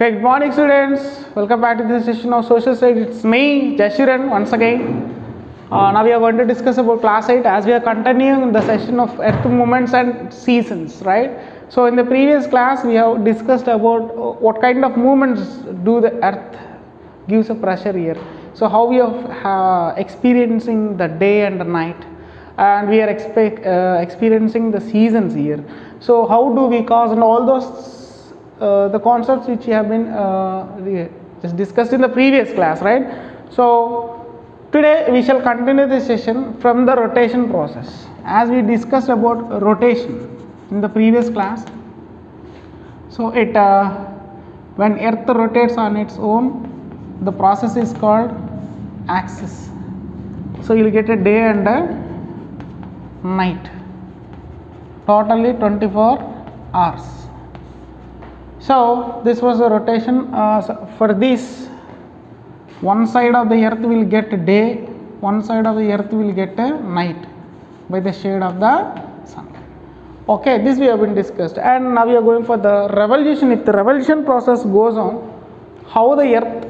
Okay, good morning students. Welcome back to this session of social studies. It's me, Jashiran, once again. Now we are going to discuss about class 8 as we are continuing the session of earth movements and seasons, right? So in the previous class we have discussed about what kind of movements do the earth gives a pressure here. So how we are experiencing the day and the night, and we are experiencing the seasons here. So how do we cause, and all those the concepts which we have been just discussed in the previous class, right? So today we shall continue this session from the rotation process, as we discussed about rotation in the previous class. So it when earth rotates on its own, the process is called axis. So you will get a day and a night, totally 24 hours. So this was a rotation. For this, one side of the earth will get day, one side of the earth will get a night by the shade of the sun. Okay, this we have been discussed, and now we are going for the revolution. If the revolution process goes on, how the earth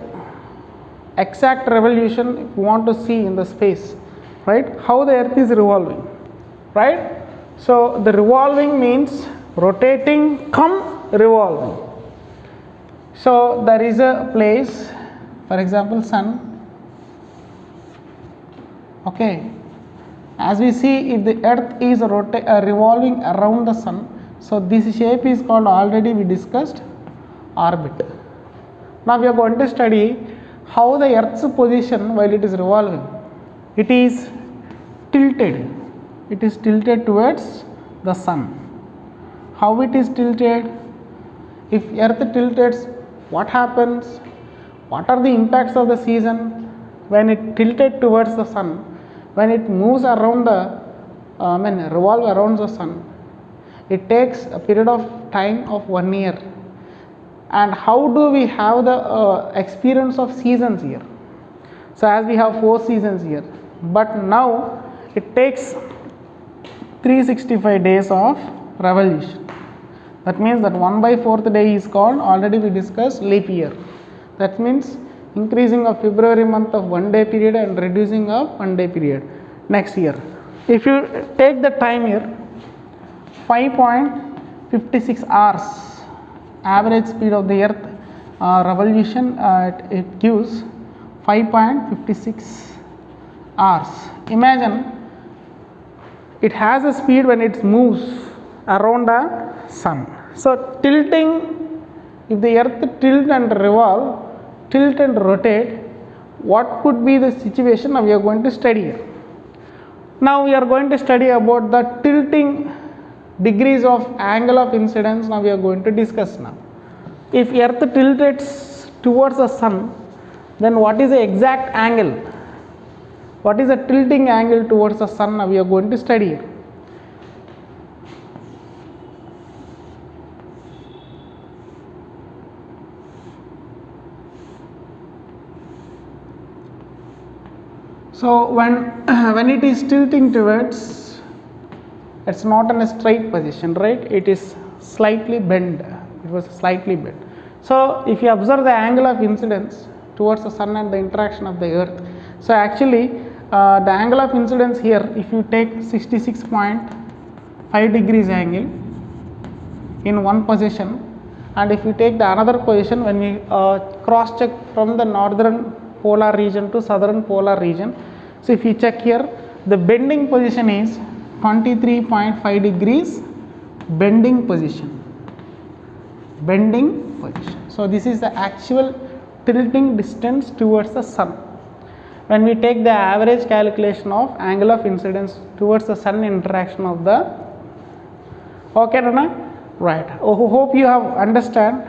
exact revolution if you want to see in the space, right? How the earth is revolving, right? So the revolving means rotating come revolving. So there is a place, for example sun. Okay, as we see, if the earth is revolving around the sun, so this shape is called, already we discussed, orbit. Now we are going to study how the earth's position while it is revolving. It is tilted. It is tilted towards the sun. How it is tilted? If earth tilts, what happens? What are the impacts of the season? When it tilted towards the sun, when it moves around the revolve around the sun, it takes a period of time of 1 year. And how do we have the experience of seasons here? So as we have 4 seasons here, but now it takes 365 days of revolution. That means that 1/4th day is called, already we discussed, leap year. That means increasing of February month of 1 day period and reducing of 1 day period next year. If you take the time here, 5.56 hours average speed of the earth revolution, it gives 5.56 hours. Imagine it has a speed when it moves around the sun. So tilting, if the earth tilt and revolve, tilt and rotate, what could be the situation? Now we are going to study here. Now we are going to study about the tilting degrees of angle of incidence. Now we are going to discuss now. If earth tilts towards the sun, then what is the exact angle? What is the tilting angle towards the sun? Now we are going to study here. So when it is tilting towards, it's not in a straight position, right? It is slightly bent. It was slightly bent. So if you observe the angle of incidence towards the sun and the interaction of the earth, so actually the angle of incidence here, if you take 66.5 degrees angle in one position, and if you take the another position, when we cross check from the northern polar region to southern polar region, so if you check here, the bending position is 23.5 degrees bending position. Bending position. So this is the actual tilting distance towards the sun. When we take the average calculation of angle of incidence towards the sun interaction of the, okay, Rana? Right. Hope you have understand.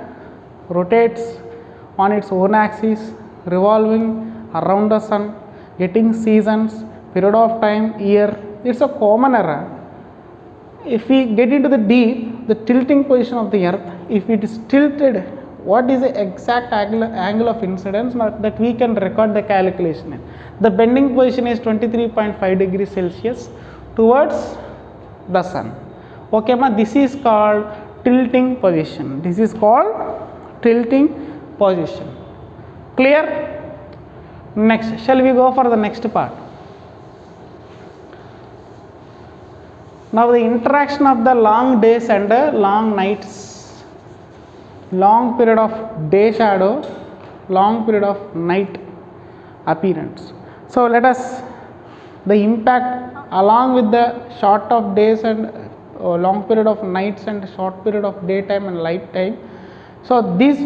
Rotates on its own axis, revolving around the sun, getting seasons, period of time, year. It's a common error. If we get into the deep, the tilting position of the earth, if it is tilted, what is the exact angle of incidence that we can record the calculation in? The bending position is 23.5 degrees Celsius towards the sun. Okay, ma, this is called tilting position. This is called tilting position. Clear? Next, shall we go for the next part? Now the interaction of the long days and long nights, long period of day shadow, long period of night appearance. So let us, the impact along with the short of days and long period of nights and short period of daytime and light time. So these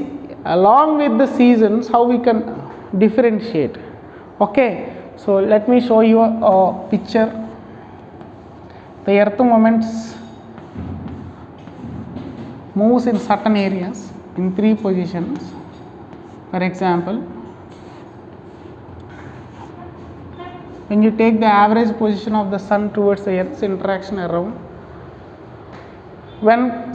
along with the seasons, how we can differentiate. Okay, so let me show you a picture. The earth movements moves in certain areas in 3 positions. For example, when you take the average position of the sun towards the earth's interaction around, when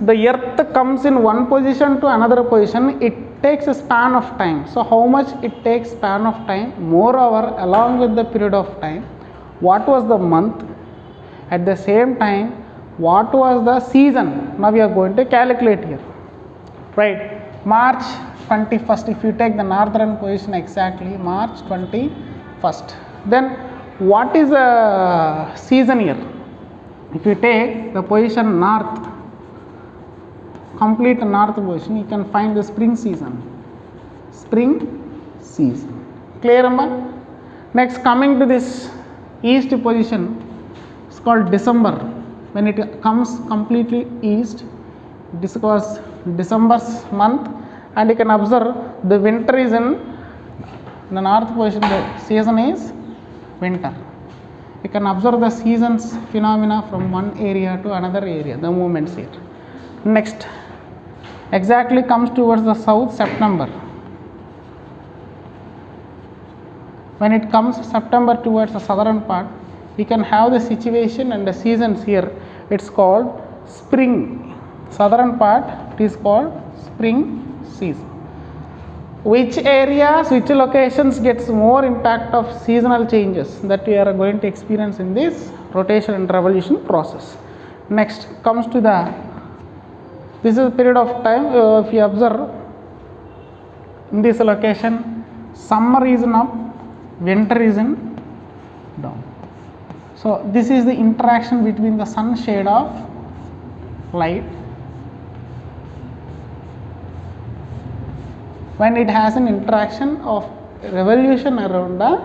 the earth comes in one position to another position, it takes a span of time. So how much it takes span of time? Moreover, along with the period of time, what was the month? At the same time, what was the season? Now we are going to calculate here, right? March 21st, if you take the northern position exactly, March 21st. Then what is the season here? If you take the position north, complete north position, you can find the spring season. Spring season. Clear, Amma? Next, coming to this east position, it's called December. When it comes completely east, this was December's month, and you can observe the winter is in the north position, the season is winter. You can observe the seasons phenomena from one area to another area, the movements here. Next, exactly comes towards the south, September. When it comes September towards the southern part, you can have the situation and the seasons here. It's called spring. Southern part, it is called spring season. Which areas, which locations gets more impact of seasonal changes that we are going to experience in this rotation and revolution process. Next comes to the, this is a period of time, if you observe in this location, summer is in up, winter is in down. So this is the interaction between the sun shade of light. When it has an interaction of revolution around us.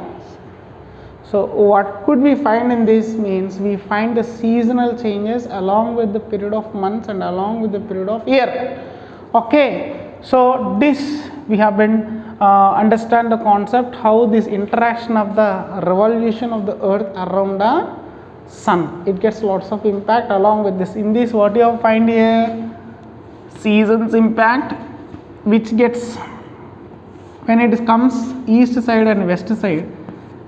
So what could we find in this means we find the seasonal changes along with the period of months and along with the period of year. Okay, so this we have been understand the concept how this interaction of the revolution of the earth around the sun, it gets lots of impact along with this. In this, what you have find here, seasons impact, which gets when it comes east side and west side.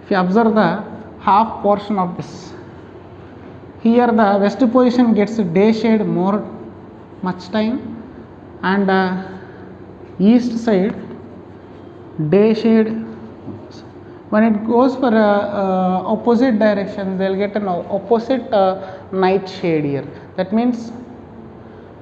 If you observe the half portion of this, here the west position gets day shade more much time, and east side day shade. When it goes for opposite direction, they will get an opposite night shade here. That means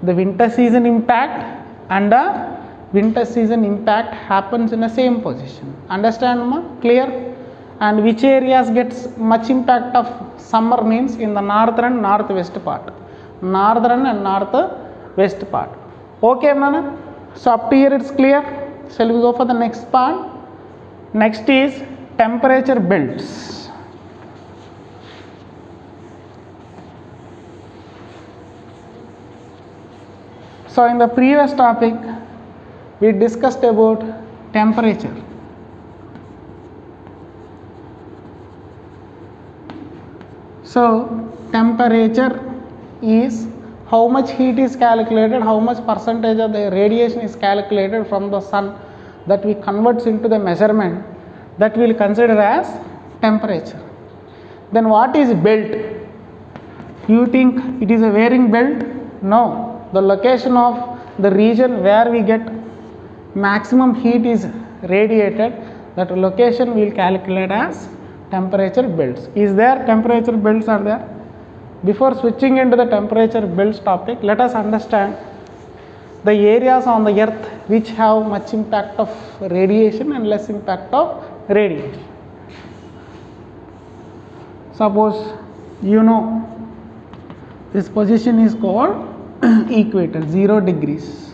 the winter season impact and the winter season impact happens in the same position. Understand, ma? Clear? And which areas gets much impact of summer means in the northern and northwest part. Northern and northwest part. Okay, Mana? So up to here it's clear. Shall we go for the next part? Next is temperature belts. So in the previous topic, we discussed about temperature. So temperature is how much heat is calculated, how much percentage of the radiation is calculated from the sun that we converts into the measurement that we will consider as temperature. Then what is belt? You think it is a wearing belt? No. The location of the region where we get maximum heat is radiated, that location we will calculate as temperature belts. Is there temperature belts are there? Before switching into the temperature belts topic, let us understand the areas on the earth which have much impact of radiation and less impact of radiation. Suppose you know this position is called equator, 0 degrees.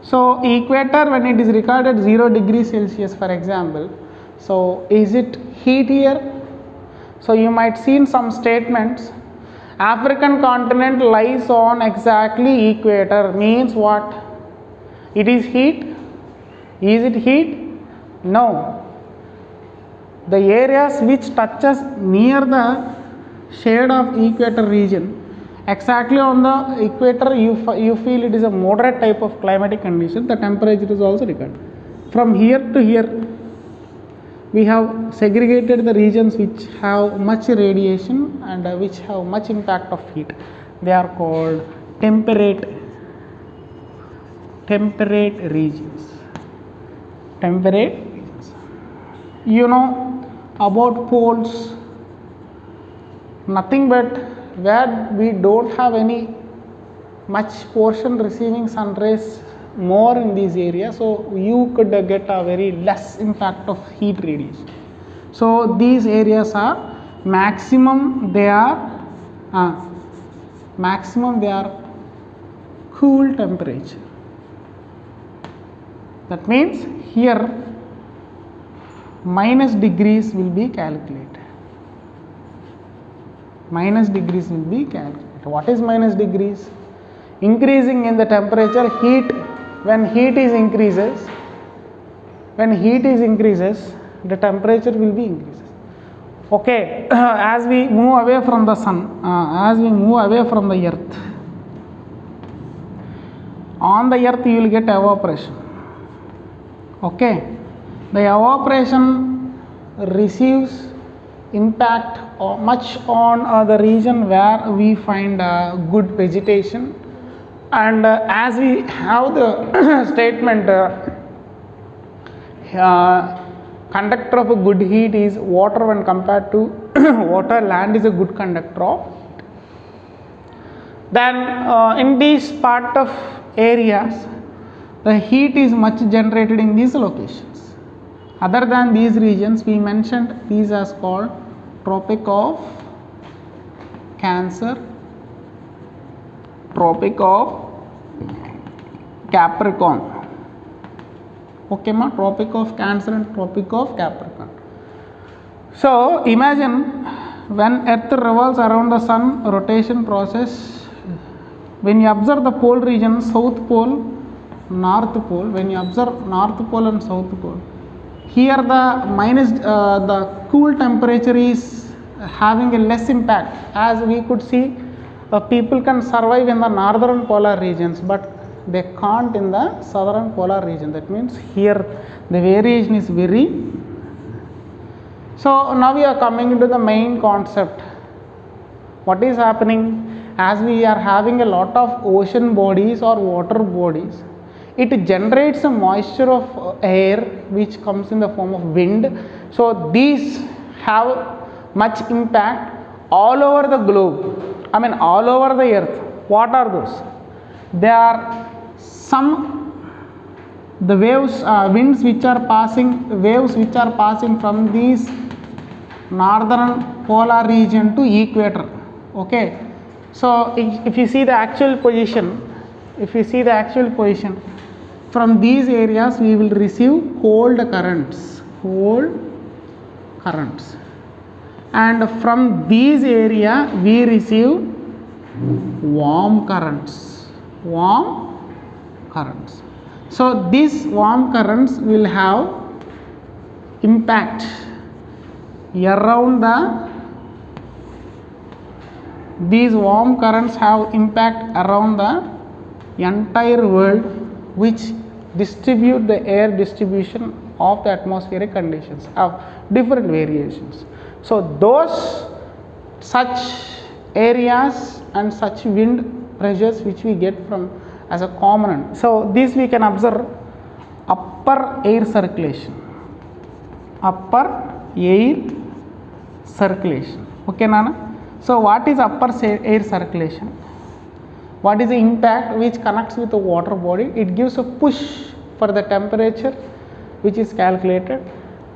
So equator, when it is recorded 0 degrees Celsius for example, so is it heat here? So you might see in some statements, African continent lies on exactly equator, means what? It is heat? Is it heat? No. The areas which touches near the shade of equator region, exactly on the equator you feel it is a moderate type of climatic condition, the temperature is also recorded. From here to here we have segregated the regions which have much radiation and which have much impact of heat. They are called temperate regions. Temperate regions. You know about poles, nothing but where we don't have any much portion receiving sun rays more in these areas, so you could get a very less impact of heat radiation. So these areas are maximum they are cool temperature. That means here minus degrees will be calculated. Minus degrees will be calculated. What is minus degrees? Increasing in the temperature, heat, when heat is increases, the temperature will be increases. Okay, as we move away from the sun, as we move away from the earth, on the earth you will get evaporation. Okay, the evaporation receives impact much on the region where we find good vegetation, and as we have the statement conductor of a good heat is water when compared to water, land is a good conductor of heat. Then in these part of areas the heat is much generated in these locations. Other than these regions, we mentioned these as called Tropic of Cancer, Tropic of Capricorn. Okay ma, Tropic of Cancer and Tropic of Capricorn. So imagine when earth revolves around the sun rotation process, when you observe the pole region, south pole, north pole, when you observe north pole and south pole, here the cool temperature is having a less impact, as we could see people can survive in the northern polar regions but they can't in the southern polar region. That means here the variation is very. So now we are coming into the main concept. What is happening? As we are having a lot of ocean bodies or water bodies, it generates a moisture of air which comes in the form of wind. So these have much impact all over the globe, I mean all over the earth. What are those? They are the waves, winds which are passing from these northern polar region to equator. Okay, so if you see the actual position, from these areas we will receive cold currents, and from these area we receive warm currents. So these warm currents will have impact around these warm currents have impact around the entire world, which distribute the air distribution of the atmospheric conditions of different variations. So those such areas and such wind pressures which we get from as a component. So this we can observe upper air circulation. Okay Nana? So what is upper air circulation? What is the impact which connects with the water body? It gives a push for the temperature which is calculated.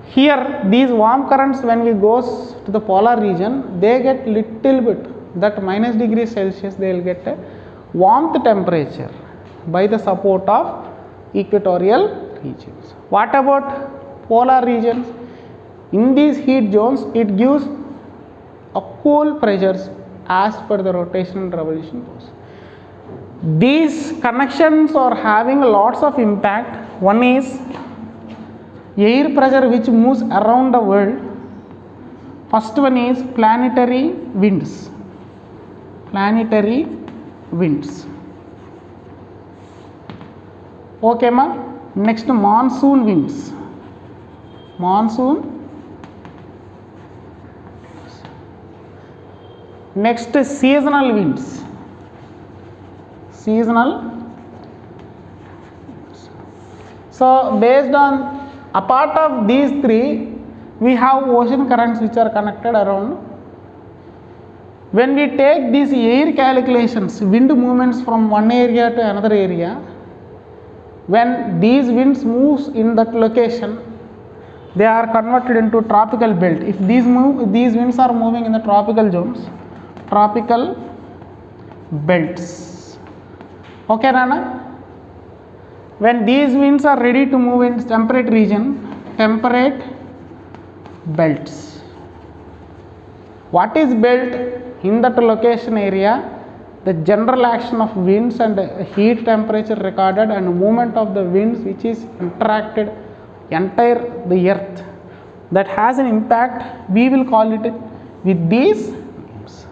Here these warm currents, when we goes to the polar region, they get little bit, that minus degree Celsius, they will get a warmth temperature by the support of equatorial regions. What about polar regions? In these heat zones, it gives a cool pressures as per the rotation and revolution force. These connections are having lots of impact. One is air pressure which moves around the world. First one is planetary winds. Planetary winds. Okay, ma. Next, monsoon winds. Monsoon. Next, seasonal winds. Seasonal. So based on, apart of these three, we have ocean currents which are connected around. When we take these air calculations, wind movements from one area to another area, when these winds moves in that location, they are converted into tropical belt. If these winds are moving in the tropical zones, tropical belts. Okay, Rana? When these winds are ready to move in temperate region, temperate belts. What is belt? In that location area, the general action of winds and heat temperature recorded and movement of the winds which is interacted entire the earth, that has an impact, we will call it with these names.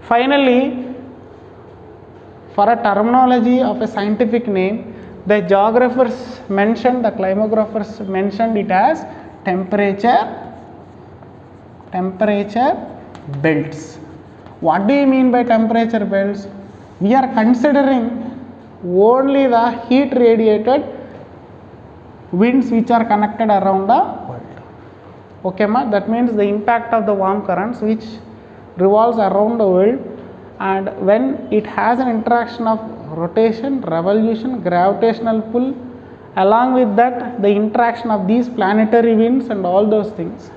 Finally, for a terminology of a scientific name, the geographers mentioned, the climographers mentioned it as temperature belts. What do you mean by temperature belts? We are considering only the heat radiated winds which are connected around the world. Okay, ma? That means the impact of the warm currents which revolves around the world, and when it has an interaction of rotation, revolution, gravitational pull, along with that the interaction of these planetary winds and all those things,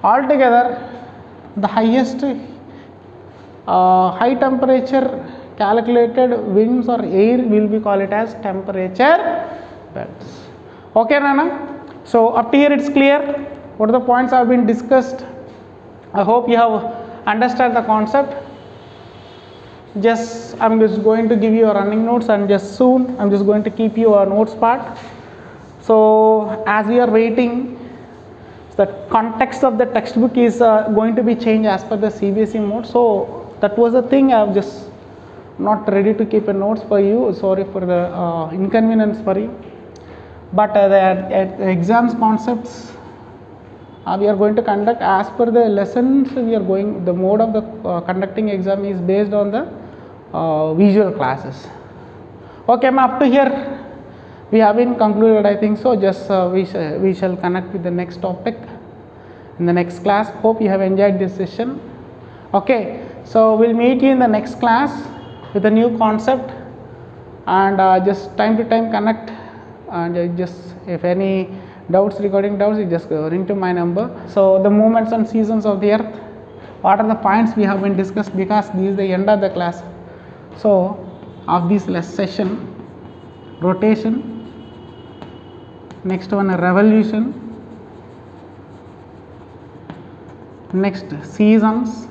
altogether the highest high temperature calculated winds or air will be called it as temperature belts. Okay, Nana? So up to here it's clear what the points have been discussed. I hope you have understood the concept. I'm just going to give you a running notes, and just soon I'm just going to keep you a notes part. So as we are waiting, the context of the textbook is going to be changed as per the CBSE mode. So that was the thing. I have just not ready to keep a notes for you. Sorry for the inconvenience for you. But the exams concepts we are going to conduct as per the lessons. The mode of the conducting exam is based on the visual classes. Okay, up to here we have been concluded, I think so. Just we shall connect with the next topic in the next class. Hope you have enjoyed this session. Okay, so we'll meet you in the next class with a new concept, and just time to time connect, and just if any doubts regarding you just ring to my number. So the movements and seasons of the earth, what are the points we have been discussed, because this is the end of the class. So of this last session, rotation, next one revolution, next seasons.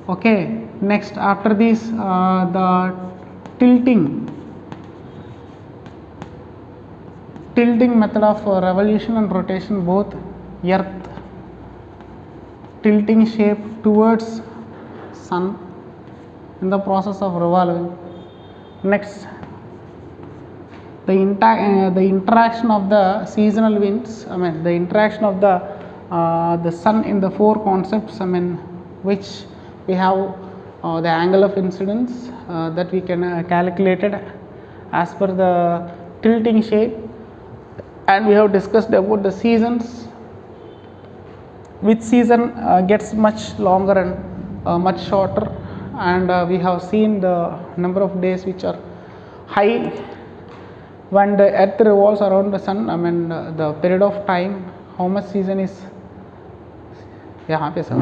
Okay, next after this the tilting method of revolution and rotation, both earth tilting shape towards sun in the process of revolving. Next, the interaction of the seasonal winds, the interaction of the sun in the four concepts, which we have the angle of incidence that we can calculate it as per the tilting shape, and we have discussed about the seasons, which season gets much longer and much shorter, and we have seen the number of days which are high when the earth revolves around the sun. I mean the period of time, how much season is यहाँ पे sir.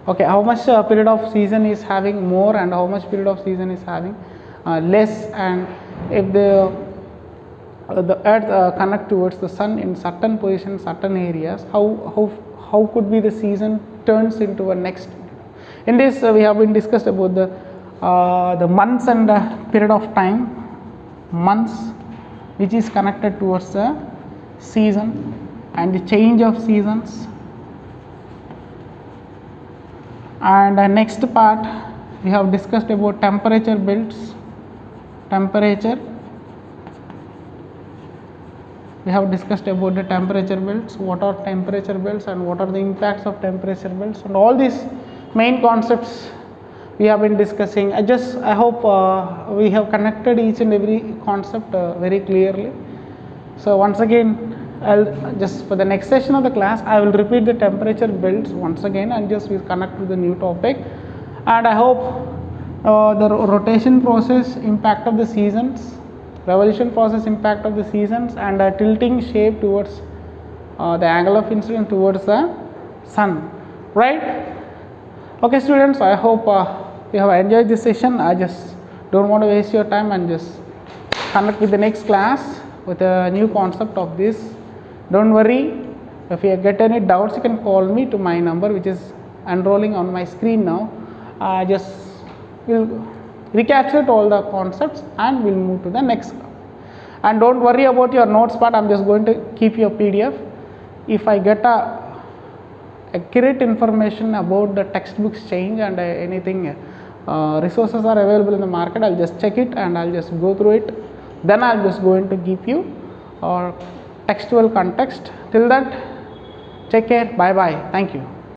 Okay, how much period of season is having more and how much period of season is having less, and if the earth connect towards the sun in certain positions, certain areas, how could be the season turns into a next. In this we have been discussed about the months and period of time, months which is connected towards the season and the change of seasons. And next part we have discussed about temperature belts. Temperature, we have discussed about the temperature belts, what are temperature belts and what are the impacts of temperature belts, and all these main concepts we have been discussing. I hope we have connected each and every concept very clearly. So once again, I'll just for the next session of the class I will repeat the temperature belts once again and just we'll connect to the new topic. And I hope the rotation process, impact of the seasons, revolution process, impact of the seasons, and tilting shape towards the angle of incidence towards the sun, right? Okay students, I hope you have enjoyed this session. I just don't want to waste your time and just connect with the next class with a new concept of this. Don't worry, if you get any doubts you can call me to my number which is enrolling on my screen now. Just will recapture all the concepts and we'll move to the next. And don't worry about your notes part, I'm just going to keep your PDF. If I get accurate information about the textbooks change and anything resources are available in the market, I'll just check it and I'll just go through it. Then I'm just going to give you textual context. Till that, take care, bye bye, thank you.